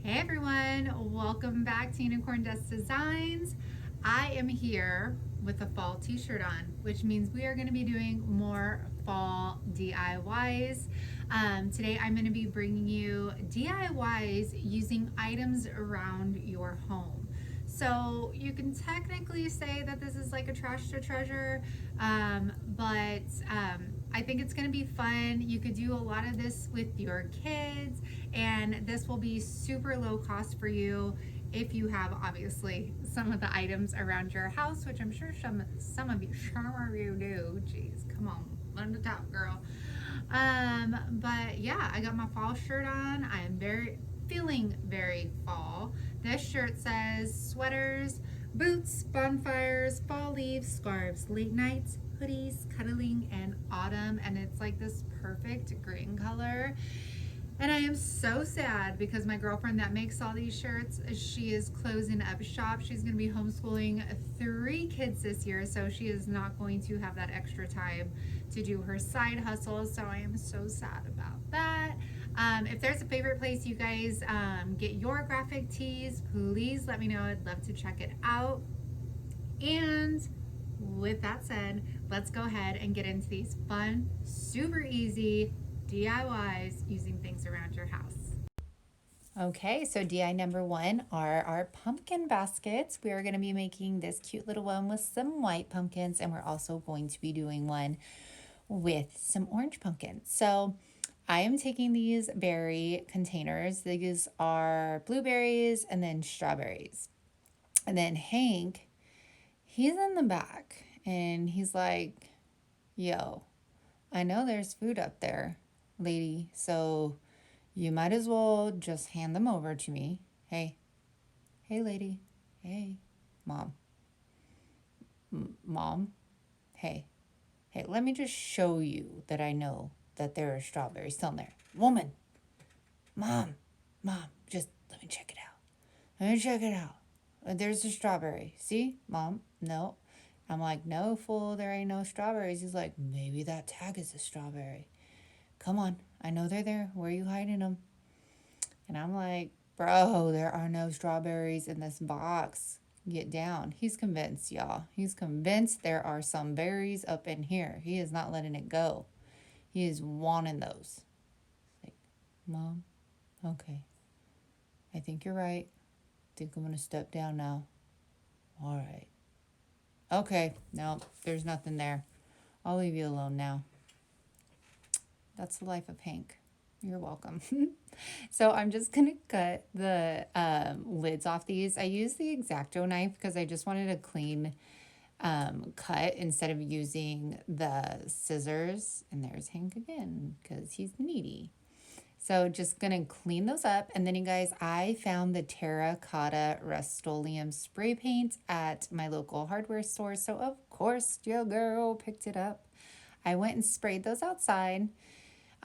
Hey everyone, welcome back to Unicorn Dust Designs. I am here with a fall t-shirt on, which means we are going to be doing more fall DIYs. Today I'm going to be bringing you DIYs using items around your home. So you can technically say that this is like a trash to treasure, but I think it's going to be fun. You could do a lot of this with your kids, and this will be super low cost for you if you have obviously some of the items around your house, which I'm sure some of you do. Jeez, come on, learn to talk, girl. But yeah, I got my fall shirt on. I am feeling very fall. This shirt says sweaters, boots, bonfires, fall leaves, scarves, late nights, hoodies, cuddling, and autumn. And it's like this perfect green color. And I am so sad because my girlfriend that makes all these shirts, she is closing up shop. She's going to be homeschooling 3 kids this year, so she is not going to have that extra time to do her side hustles. So I am so sad about that. If there's a favorite place you guys get your graphic tees, please let me know. I'd love to check it out. And with that said, let's go ahead and get into these fun, super easy DIYs using things around your house. Okay, so DI number 1 are our pumpkin baskets. We are going to be making this cute little one with some white pumpkins, and we're also going to be doing one with some orange pumpkins. So I am taking these berry containers. These are blueberries and then strawberries. And then Hank, he's in the back and he's like, yo, I know there's food up there, lady, so you might as well just hand them over to me. Hey, lady. Hey, mom. Mom. Hey, let me just show you that I know that there are strawberries still in there. Woman. Mom. Just let me check it out. There's a strawberry. See, mom? No. I'm like, no, fool, there ain't no strawberries. He's like, maybe that tag is a strawberry. Come on, I know they're there. Where are you hiding them? And I'm like, bro, there are no strawberries in this box. Get down. He's convinced, y'all. He's convinced there are some berries up in here. He is not letting it go. He is wanting those. Like, mom, okay. I think you're right. I think I'm going to step down now. All right. Okay, no, there's nothing there. I'll leave you alone now. That's the life of Hank. You're welcome. So I'm just going to cut the lids off these. I use the X-Acto knife because I just wanted a clean cut instead of using the scissors. And there's Hank again because he's needy. So just going to clean those up. And then you guys, I found the terracotta Rust-Oleum spray paint at my local hardware store. So of course your girl picked it up. I went and sprayed those outside.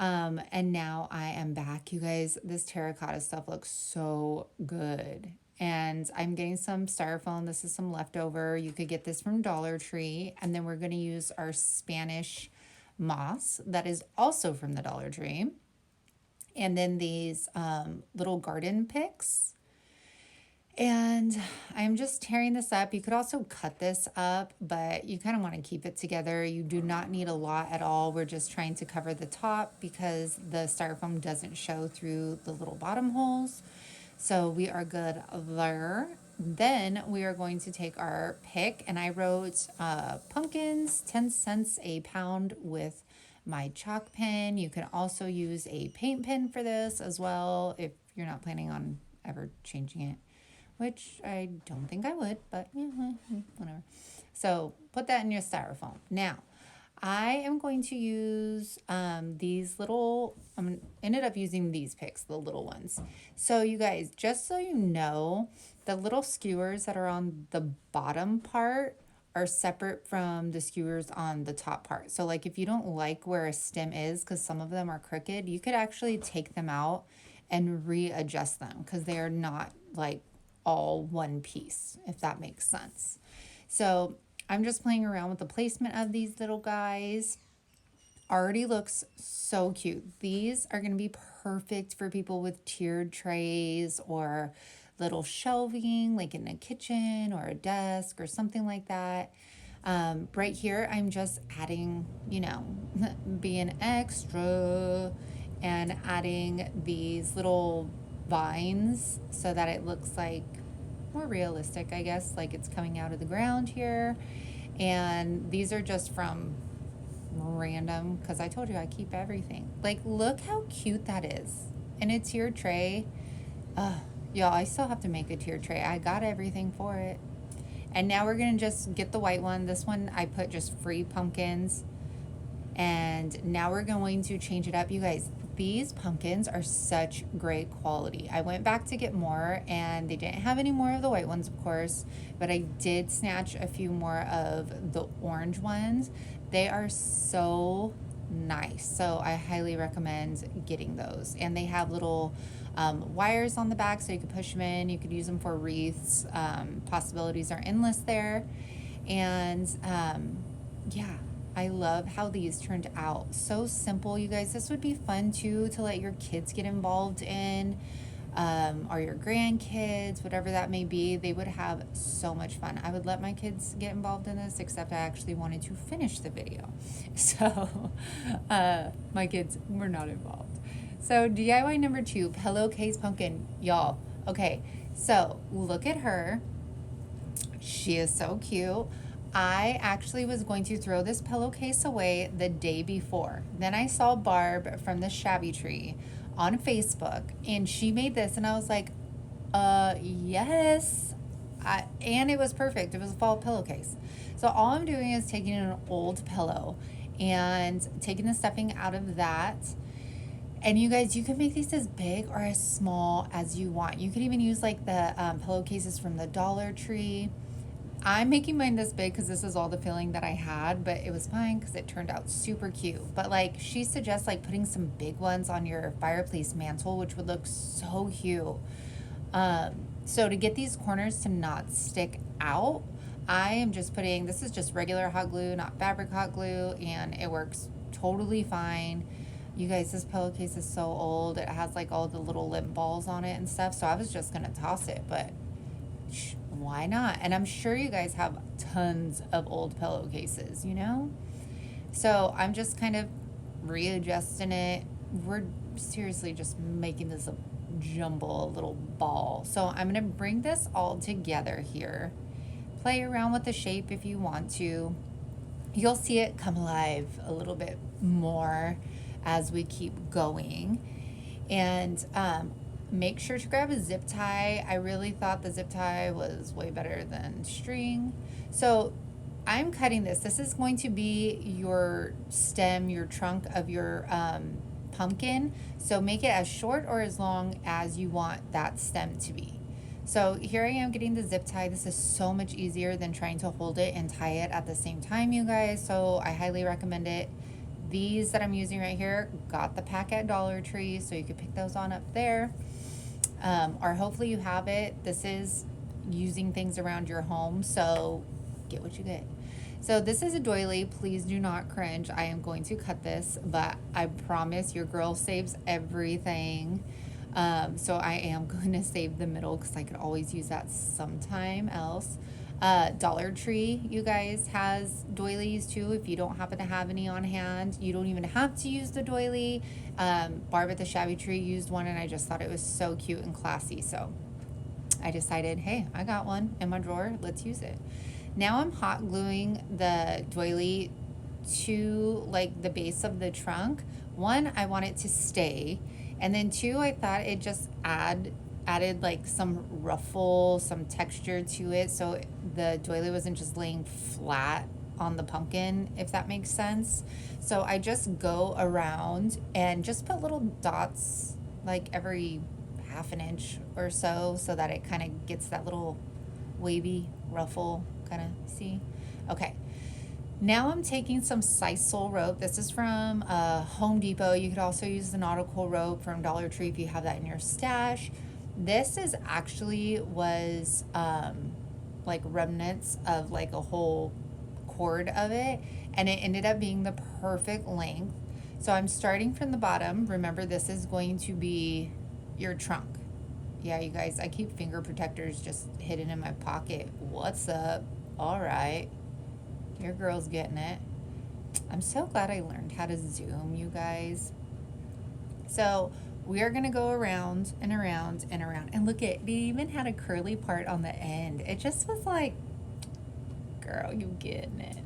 And now I am back. You guys, this terracotta stuff looks so good. And I'm getting some styrofoam. This is some leftover. You could get this from Dollar Tree. And then we're going to use our Spanish moss that is also from the Dollar Tree. And then these little garden picks. And I'm just tearing this up. You could also cut this up, but you kind of want to keep it together. You do not need a lot at all. We're just trying to cover the top because the styrofoam doesn't show through the little bottom holes. So we are good there. Then we are going to take our pick, and I wrote pumpkins, 10 cents a pound with my chalk pen. You can also use a paint pen for this as well if you're not planning on ever changing it, which I don't think I would, but yeah, whatever. So put that in your styrofoam. Now, I am going to use these little, ended up using these picks, the little ones. So you guys, just so you know, the little skewers that are on the bottom part are separate from the skewers on the top part. So like if you don't like where a stem is, because some of them are crooked, you could actually take them out and readjust them because they are not like all one piece, if that makes sense. So I'm just playing around with the placement of these little guys. already looks so cute. These are going to be perfect for people with tiered trays or little shelving, like in a kitchen or a desk or something like that. Right here, I'm just adding, being extra and adding these little vines so that it looks like more realistic, I guess, like it's coming out of the ground here. And these are just from random, because I told you I keep everything. Like, look how cute that is. And a tiered tray. Y'all, I still have to make a tiered tray. I got everything for it. And now we're going to just get the white one. This one I put just free pumpkins. And now we're going to change it up. You guys, these pumpkins are such great quality. I went back to get more, and they didn't have any more of the white ones, of course, but I did snatch a few more of the orange ones. They are so nice. So I highly recommend getting those. And they have little wires on the back so you can push them in. You could use them for wreaths. Possibilities are endless there. And yeah, I love how these turned out. So simple, you guys. This would be fun too to let your kids get involved in, or your grandkids, whatever that may be. They would have so much fun. I would let my kids get involved in this, except I actually wanted to finish the video. So my kids were not involved. So DIY number 2, Pillowcase Pumpkin. Y'all, okay, so look at her. She is so cute. I actually was going to throw this pillowcase away the day before. Then I saw Barb from the Shabby Tree on Facebook, and she made this, and I was like, yes. And it was perfect. It was a fall pillowcase. So all I'm doing is taking an old pillow and taking the stuffing out of that. And you guys, you can make these as big or as small as you want. You could even use like the pillowcases from the Dollar Tree. I'm making mine this big because this is all the filling that I had, but it was fine because it turned out super cute. But like, she suggests like putting some big ones on your fireplace mantle, which would look so cute. So to get these corners to not stick out, I am just putting, this is just regular hot glue, not fabric hot glue, and it works totally fine. You guys, this pillowcase is so old. It has like all the little lint balls on it and stuff. So I was just going to toss it, but why not? And I'm sure you guys have tons of old pillowcases, So I'm just kind of readjusting it. We're seriously just making this a jumble, a little ball. So I'm going to bring this all together here. Play around with the shape if you want to. You'll see it come alive a little bit more as we keep going. And make sure to grab a zip tie. I really thought the zip tie was way better than string. So I'm cutting this. This is going to be your stem, your trunk of your pumpkin. So make it as short or as long as you want that stem to be. So here I am getting the zip tie. This is so much easier than trying to hold it and tie it at the same time, you guys. So I highly recommend it. These that I'm using right here, got the pack at Dollar Tree, so you could pick those on up there. Or hopefully you have it. This is using things around your home, so get what you get. So this is a doily. Please do not cringe. I am going to cut this, but I promise your girl saves everything. So I am going to save the middle because I could always use that sometime else. Dollar Tree, you guys, has doilies too. If you don't happen to have any on hand, you don't even have to use the doily. Barb at the Shabby Tree used one, and I just thought it was so cute and classy. So I decided, hey, I got one in my drawer. Let's use it. Now I'm hot gluing the doily to like the base of the trunk. One, I want it to stay. And then two, I thought it just added like some ruffle, some texture to it, so the doily wasn't just laying flat on the pumpkin, if that makes sense. So I just go around and just put little dots like every half an inch or so that it kind of gets that little wavy ruffle kind of, see? Okay. Now I'm taking some sisal rope. This is from Home Depot. You could also use the nautical rope from Dollar Tree if you have that in your stash. This is actually was like remnants of like a whole cord of it, and it ended up being the perfect length. So I'm starting from the bottom. Remember, this is going to be your trunk. Yeah, you guys, I keep finger protectors just hidden in my pocket. What's up? All right. Your girl's getting it. I'm so glad I learned how to Zoom, you guys. So we are going to go around and around and around. And look at, they even had a curly part on the end. It just was like, girl, you getting it.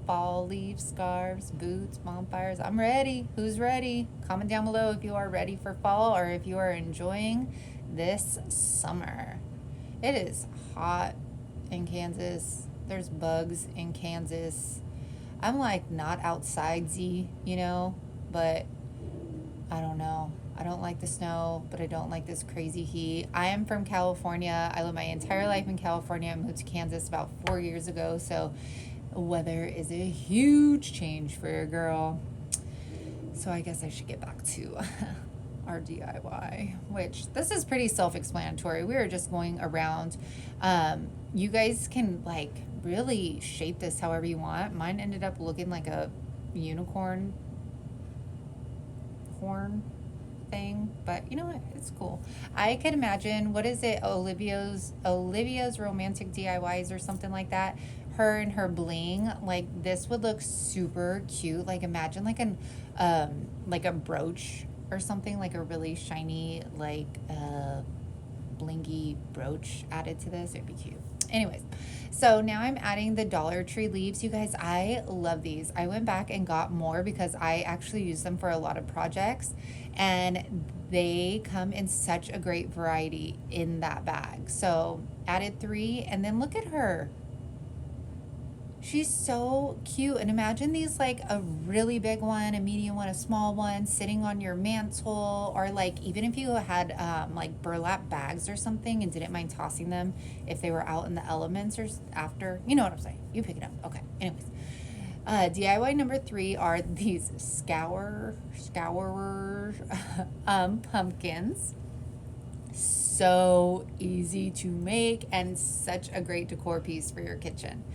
Fall leaves, scarves, boots, bonfires. I'm ready. Who's ready? Comment down below if you are ready for fall or if you are enjoying this summer. It is hot in Kansas. There's bugs in Kansas. I'm like not outside-y, you know, but I don't know. I don't like the snow, but I don't like this crazy heat. I am from California. I lived my entire life in California. I moved to Kansas about 4 years ago, so weather is a huge change for a girl. So I guess I should get back to our DIY, which this is pretty self-explanatory. We were just going around. You guys can like really shape this however you want. Mine ended up looking like a unicorn horn thing, but you know what, it's cool. I could imagine, what is it, Olivia's romantic DIYs or something like that, her and her bling, like this would look super cute. Like imagine like a brooch or something, like a really shiny like blingy brooch added to this. It'd be cute. Anyways, so now I'm adding the Dollar Tree leaves. You guys, I love these. I went back and got more because I actually use them for a lot of projects, and they come in such a great variety in that bag. So added 3, and then look at her. She's so cute. And imagine these, like a really big one, a medium one, a small one sitting on your mantle, or like even if you had like burlap bags or something and didn't mind tossing them if they were out in the elements or after, you know what I'm saying. You pick it up. Okay. Anyways, DIY number 3 are these Scourer pumpkins. So easy to make and such a great decor piece for your kitchen.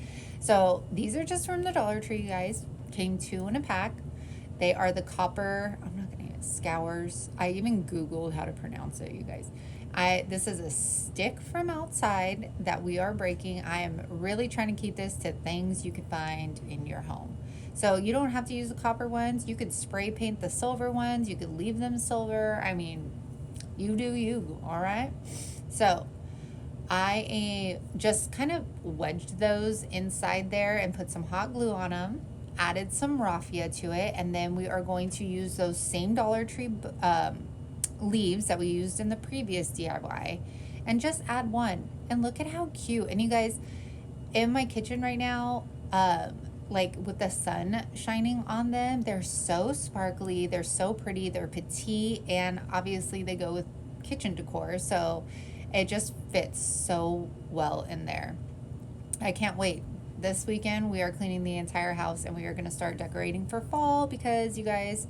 So these are just from the Dollar Tree, you guys. Came 2 in a pack. They are the copper, I'm not gonna use Scours. I even Googled how to pronounce it, you guys. This is a stick from outside that we are breaking. I am really trying to keep this to things you can find in your home. So you don't have to use the copper ones. You could spray paint the silver ones. You could leave them silver. I mean, you do you, all right? So I just kind of wedged those inside there and put some hot glue on them, added some raffia to it, and then we are going to use those same Dollar Tree leaves that we used in the previous DIY and just add 1. And look at how cute. And you guys, in my kitchen right now, like with the sun shining on them, they're so sparkly, they're so pretty, they're petite, and obviously they go with kitchen decor, so it just fits so well in there. I can't wait. This weekend we are cleaning the entire house and we are going to start decorating for fall because you guys,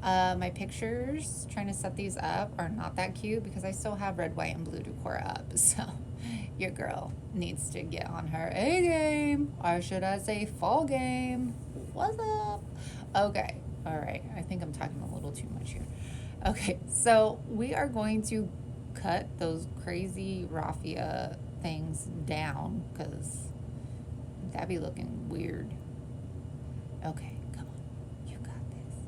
my pictures trying to set these up are not that cute because I still have red, white, and blue decor up. So your girl needs to get on her A game, or should I say fall game. What's up? Okay. All right. I think I'm talking a little too much here. Okay. So we are going to cut those crazy raffia things down because that'd be looking weird. Okay, come on, you got this.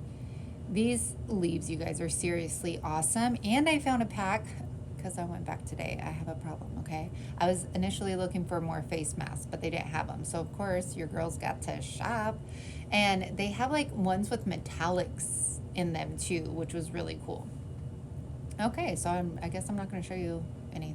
These leaves, you guys, are seriously awesome. And I found a pack because I went back today. I have a problem, okay? I was initially looking for more face masks, but they didn't have them. So of course your girls got to shop, and they have like ones with metallics in them too, which was really cool. Okay, so I guess I'm not going to show you any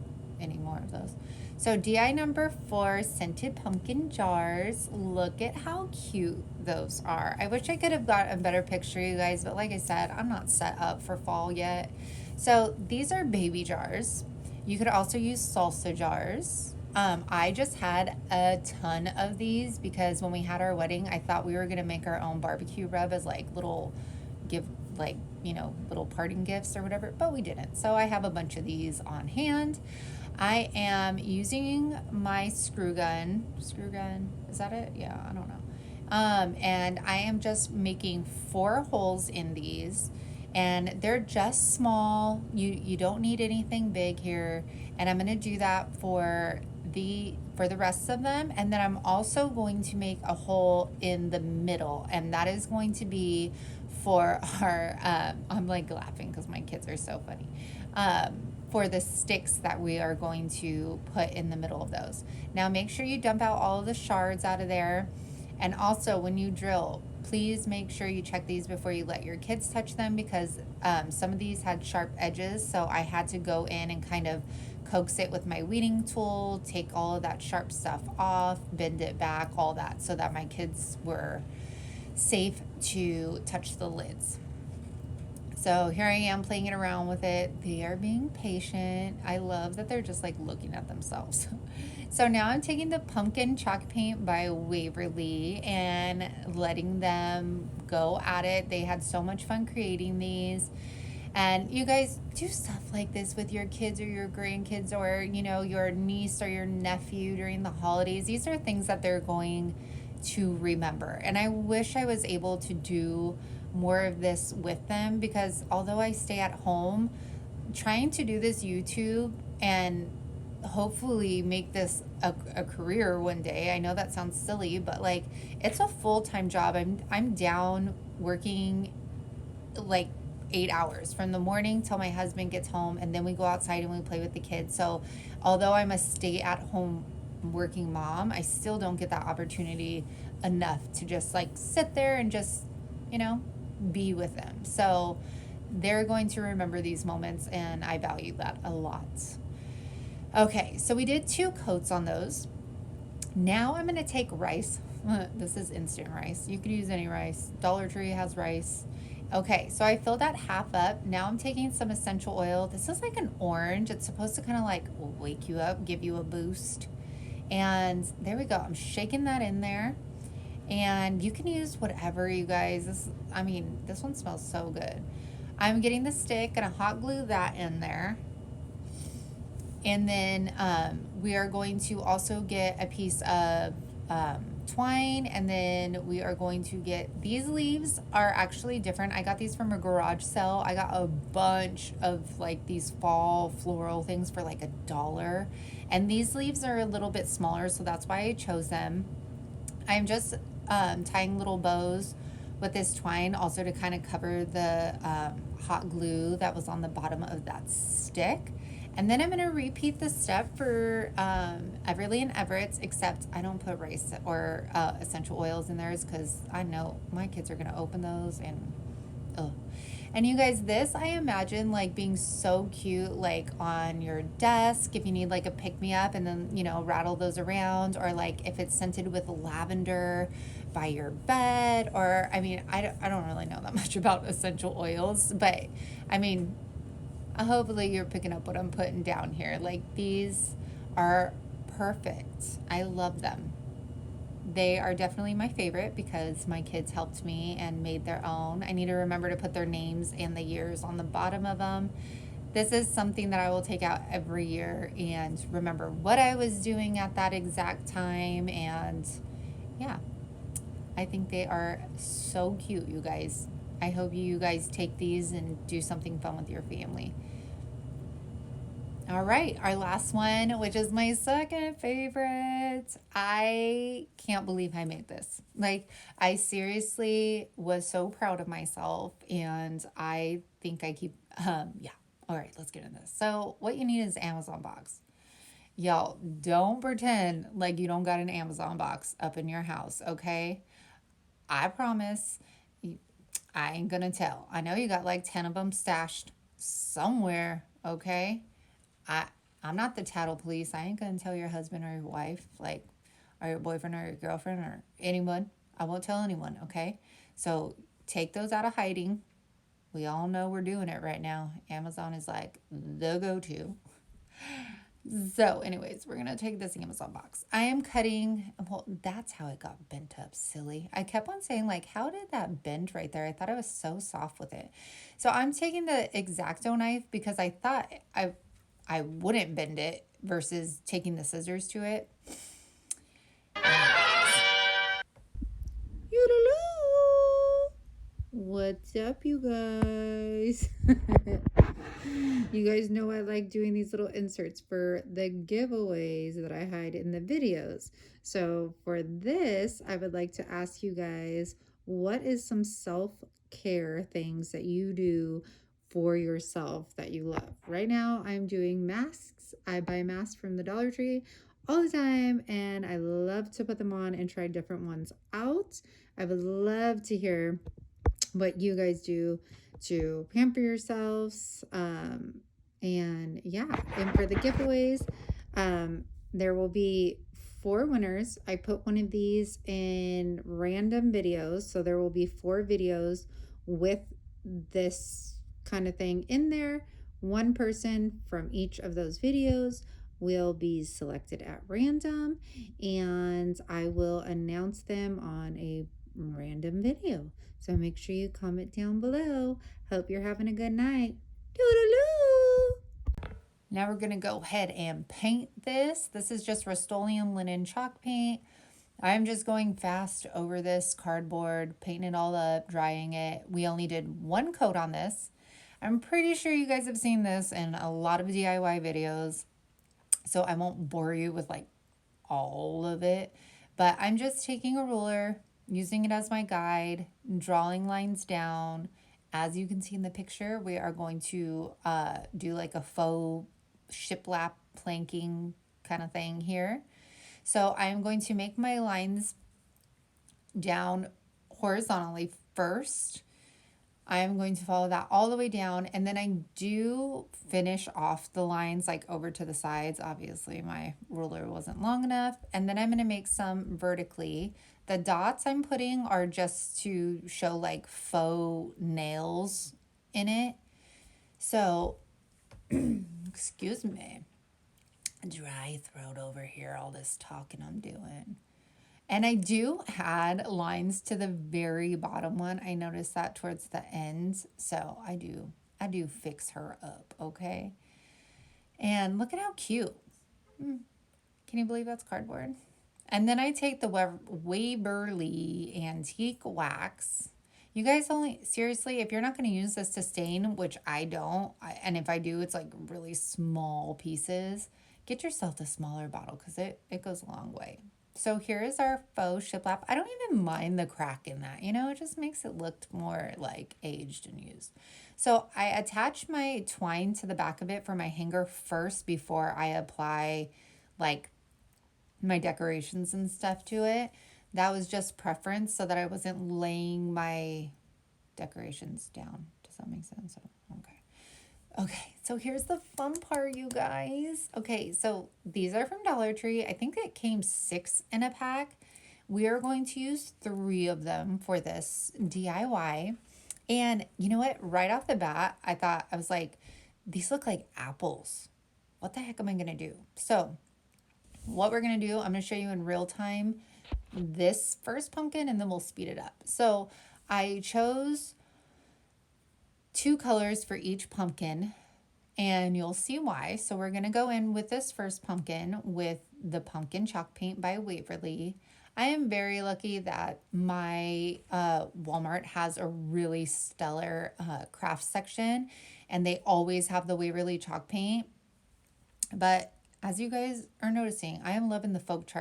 more of those. So DI number 4, scented pumpkin jars. Look at how cute those are. I wish I could have got a better picture, you guys, but like I said, I'm not set up for fall yet. So these are baby jars. You could also use salsa jars. I just had a ton of these because when we had our wedding, I thought we were going to make our own barbecue rub as like little like, little parting gifts or whatever, but we didn't. So I have a bunch of these on hand. I am using my screw gun. Screw gun, is that it? Yeah, I don't know. And I am just making 4 holes in these, and they're just small. You don't need anything big here, and I'm going to do that for the rest of them. And then I'm also going to make a hole in the middle, and that is going to be for our I'm like laughing because my kids are so funny, for the sticks that we are going to put in the middle of those. Now make sure you dump out all of the shards out of there. And also, when you drill, please make sure you check these before you let your kids touch them, because some of these had sharp edges, so I had to go in and kind of coax it with my weeding tool, take all of that sharp stuff off, bend it back, all that, so that my kids were safe to touch the lids. So here I am playing it around with it. They are being patient. I love that they're just like looking at themselves. So now I'm taking the pumpkin chalk paint by Waverly and letting them go at it. They had so much fun creating these. And you guys do stuff like this with your kids or your grandkids, or your niece or your nephew during the holidays. These are things that they're going to remember. And I wish I was able to do more of this with them, because although I stay at home, trying to do this YouTube and hopefully make this a career one day. I know that sounds silly, but like, it's a full-time job. I'm down working like 8 hours from the morning till my husband gets home, and then we go outside and we play with the kids. So although I'm a stay-at-home working mom, I still don't get that opportunity enough to just like sit there and just be with them. So they're going to remember these moments, and I value that a lot. Okay, so we did 2 coats on those. Now I'm going to take rice. This is instant rice. You could use any rice. Dollar Tree has rice. Okay, so I filled that half up. Now I'm taking some essential oil. This is like an orange. It's supposed to kind of like wake you up, give you a boost. And there we go. I'm shaking that in there. And you can use whatever, you guys. This one smells so good. I'm getting the stick, gonna hot glue that in there. And then we are going to also get a piece of twine, and then we are going to get, these leaves are actually different. I got these from a garage sale. I got a bunch of like these fall floral things for like $1. And these leaves are a little bit smaller, so that's why I chose them. I'm just tying little bows with this twine, also to kind of cover the hot glue that was on the bottom of that stick. And then I'm going to repeat the step for Everly and Everett's, except I don't put rice or essential oils in theirs, because I know my kids are going to open those and ugh. And you guys, this I imagine like being so cute, like on your desk if you need like a pick-me-up, and then rattle those around, or like if it's scented with lavender by your bed, or I don't really know that much about essential oils, but hopefully you're picking up what I'm putting down here. Like, these are perfect. I love them. They are definitely my favorite because my kids helped me and made their own. I need to remember to put their names and the years on the bottom of them. This is something that I will take out every year and remember what I was doing at that exact time. And yeah, I think they are so cute, you guys. I hope you guys take these and do something fun with your family. All right, our last one, which is my second favorite. I can't believe I made this. Like, I seriously was so proud of myself, and I think I keep, yeah. All right, let's get into this. So what you need is an Amazon box. Y'all, don't pretend like you don't got an Amazon box up in your house, okay? I promise I ain't gonna tell. I know you got like 10 of them stashed somewhere, okay? I'm not the tattle police. I ain't gonna tell your husband or your wife, like, or your boyfriend or your girlfriend or anyone. I won't tell anyone, okay? So take those out of hiding. We all know we're doing it right now. Amazon is like the go-to. So anyways, we're going to take this Amazon box. I am cutting, well, that's how it got bent up, silly. I kept on saying like, how did that bend right there? I thought I was so soft with it. So I'm taking the X-Acto knife because I thought I wouldn't bend it versus taking the scissors to it. What's up, you guys? You guys know I like doing these little inserts for the giveaways that I hide in the videos. So for this, I would like to ask you guys, what is some self-care things that you do for yourself that you love? Right now, I'm doing masks. I buy masks from the Dollar Tree all the time, and I love to put them on and try different ones out. I would love to hear what you guys do to pamper yourselves. And yeah, and for the giveaways, there will be 4 winners. I put one of these in random videos, so there will be 4 videos with this kind of thing in there. One person from each of those videos will be selected at random, and I will announce them on a random video. So make sure you comment down below. Hope you're having a good night. Toodaloo! Now we're going to go ahead and paint this. This is just Rust-Oleum linen chalk paint. I'm just going fast over this cardboard, painting it all up, drying it. We only did 1 coat on this. I'm pretty sure you guys have seen this in a lot of DIY videos, so I won't bore you with like all of it. But I'm just taking a ruler, using it as my guide, drawing lines down. As you can see in the picture, we are going to do like a faux shiplap planking kind of thing here. So I'm going to make my lines down horizontally first. I am going to follow that all the way down, and then I do finish off the lines like over to the sides. Obviously my ruler wasn't long enough, and then I'm going to make some vertically. The dots I'm putting are just to show like faux nails in it. So excuse me, dry throat over here, all this talking I'm doing. And I do add lines to the very bottom one. I noticed that towards the end. So I do fix her up, okay? And look at how cute. Can you believe that's cardboard? And then I take the Waverly antique wax. You guys only, seriously, if you're not going to use this to stain, which I don't, and if I do, it's like really small pieces, get yourself a smaller bottle because it goes a long way. So here is our faux shiplap. I don't even mind the crack in that, you know, it just makes it look more like aged and used. So I attach my twine to the back of it for my hanger first before I apply like my decorations and stuff to it. That was just preference so that I wasn't laying my decorations down. Does that make sense? Okay. Okay, so here's the fun part, you guys. Okay, so these are from Dollar Tree. I think it came 6 in a pack. We are going to use 3 of them for this DIY. And you know what? Right off the bat, I was like, these look like apples. What the heck am I going to do? So what we're going to do, I'm going to show you in real time this first pumpkin, and then we'll speed it up. So I chose 2 colors for each pumpkin, and you'll see why. So we're going to go in with this first pumpkin with the pumpkin chalk paint by Waverly. I am very lucky that my Walmart has a really stellar craft section, and they always have the Waverly chalk paint. But as you guys are noticing, I am loving the folk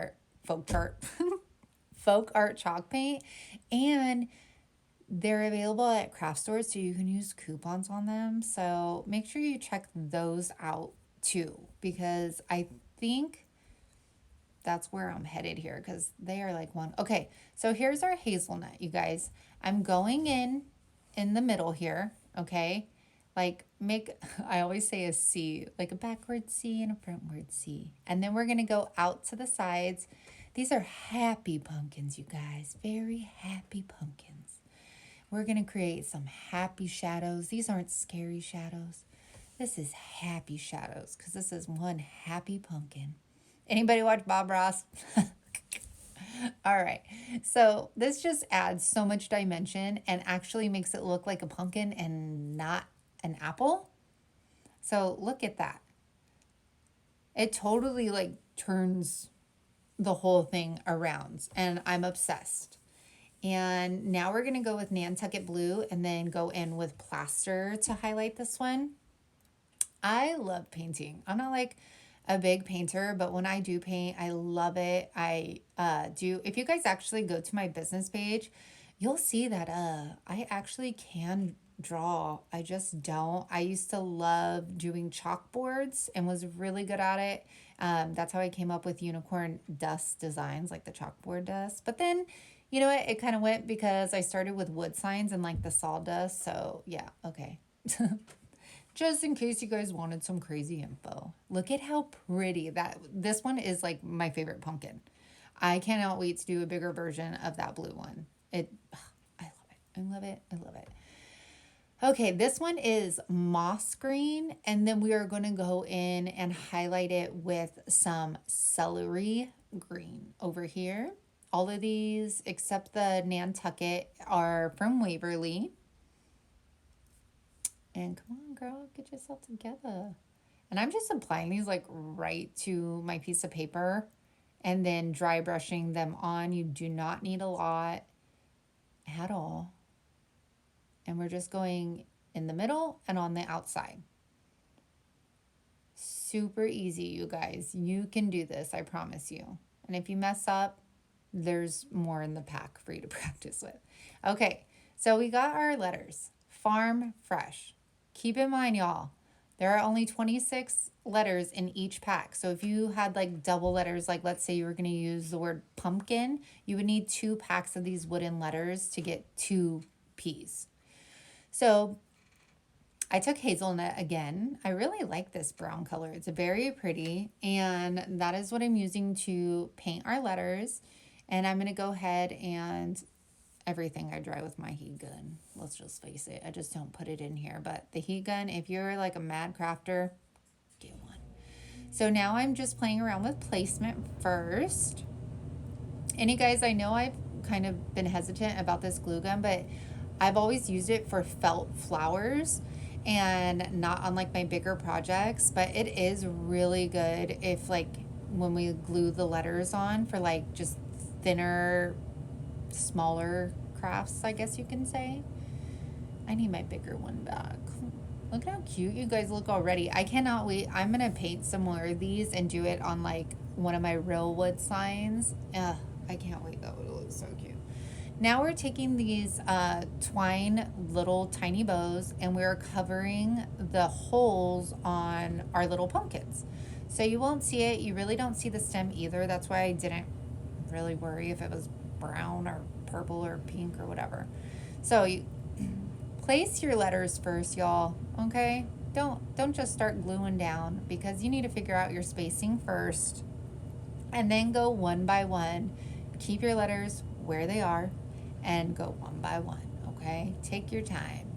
art chalk paint, and they're available at craft stores, so you can use coupons on them. So make sure you check those out too, because I think that's where I'm headed here, because they are like one. Okay, so here's our hazelnut, you guys. I'm going in the middle here, okay? Like I always say a C, like a backward C and a frontward C. And then we're going to go out to the sides. These are happy pumpkins, you guys. Very happy pumpkins. We're going to create some happy shadows. These aren't scary shadows. This is happy shadows because this is one happy pumpkin. Anybody watch Bob Ross? All right. So this just adds so much dimension and actually makes it look like a pumpkin and not an apple. So look at that. It totally like turns the whole thing around and I'm obsessed. And now we're going to go with Nantucket Blue and then go in with plaster to highlight this one. I love painting. I'm not like a big painter, but when I do paint, I love it. I do. If you guys actually go to my business page, you'll see that I actually can draw. I just don't. I used to love doing chalkboards and was really good at it. That's how I came up with unicorn dust designs, like the chalkboard dust. But then, you know what? It kind of went because I started with wood signs and like the sawdust. So yeah, okay. Just in case you guys wanted some crazy info. Look at how pretty this one is, like my favorite pumpkin. I cannot wait to do a bigger version of that blue one. I love it. I love it. I love it. Okay, this one is moss green, and then we are going to go in and highlight it with some celery green over here. All of these, except the Nantucket, are from Waverly. And come on, girl, get yourself together. And I'm just applying these like right to my piece of paper and then dry brushing them on. You do not need a lot at all. And we're just going in the middle and on the outside. Super easy, you guys. You can do this, I promise you. And if you mess up, there's more in the pack for you to practice with. Okay, so we got our letters. Farm Fresh. Keep in mind, y'all, there are only 26 letters in each pack. So if you had like double letters, like let's say you were going to use the word pumpkin, you would need 2 packs of these wooden letters to get 2 P's. So I took Hazelnut again. I really like this brown color. It's very pretty. And that is what I'm using to paint our letters. And I'm going to go ahead and everything I dry with my heat gun. Let's just face it. I just don't put it in here. But the heat gun, if you're like a mad crafter, get one. So now I'm just playing around with placement first. And you guys, I know I've kind of been hesitant about this glue gun, but I've always used it for felt flowers and not on like my bigger projects. But it is really good if like when we glue the letters on for like just thinner, smaller crafts, I guess you can say. I need my bigger one back. Look how cute you guys look already. I cannot wait. I'm gonna paint some more of these and do it on like one of my real wood signs. I can't wait. That would look so cute. Now we're taking these twine little tiny bows and we're covering the holes on our little pumpkins. So you won't see it. You really don't see the stem either. That's why I didn't really worry if it was brown or purple or pink or whatever. So you place your letters first, y'all. Okay, don't just start gluing down because you need to figure out your spacing first and then go one by one. Keep your letters where they are and go one by one. Okay, take your time.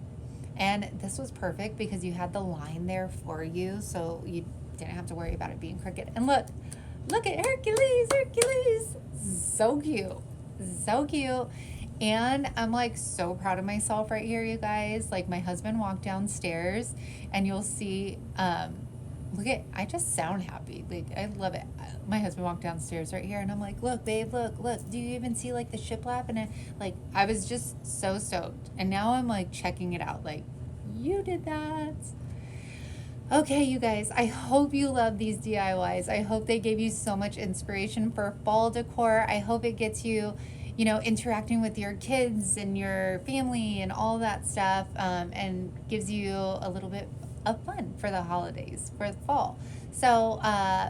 And this was perfect because you had the line there for you, so you didn't have to worry about it being crooked. And look at Hercules, so cute. So cute. And I'm like so proud of myself right here, you guys. Like my husband walked downstairs and you'll see, I just sound happy. Like I love it. My husband walked downstairs right here and I'm like, look, babe, look. Do you even see like the shiplap? And like, I was just so stoked. And now I'm like checking it out. Like, you did that. Okay, you guys, I hope you love these DIYs. I hope they gave you so much inspiration for fall decor. I hope it gets you, interacting with your kids and your family and all that stuff, and gives you a little bit of fun for the holidays, for the fall. So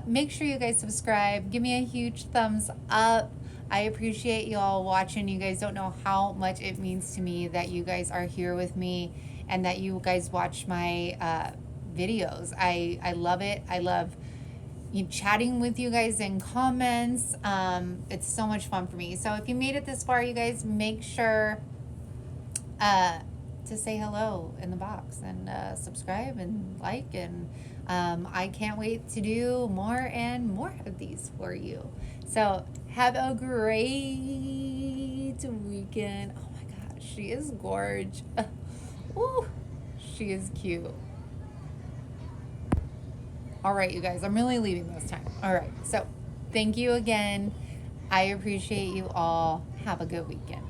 make sure you guys subscribe. Give me a huge thumbs up. I appreciate you all watching. You guys don't know how much it means to me that you guys are here with me and that you guys watch my videos. I love it. I love chatting with you guys in comments. It's so much fun for me. So if you made it this far, you guys, make sure to to say hello in the box and subscribe and like. And I can't wait to do more and more of these for you. So have a great weekend. Oh my gosh, she is gorgeous. Ooh, she is cute. All right, you guys, I'm really leaving this time. All right, so thank you again. I appreciate you all. Have a good weekend.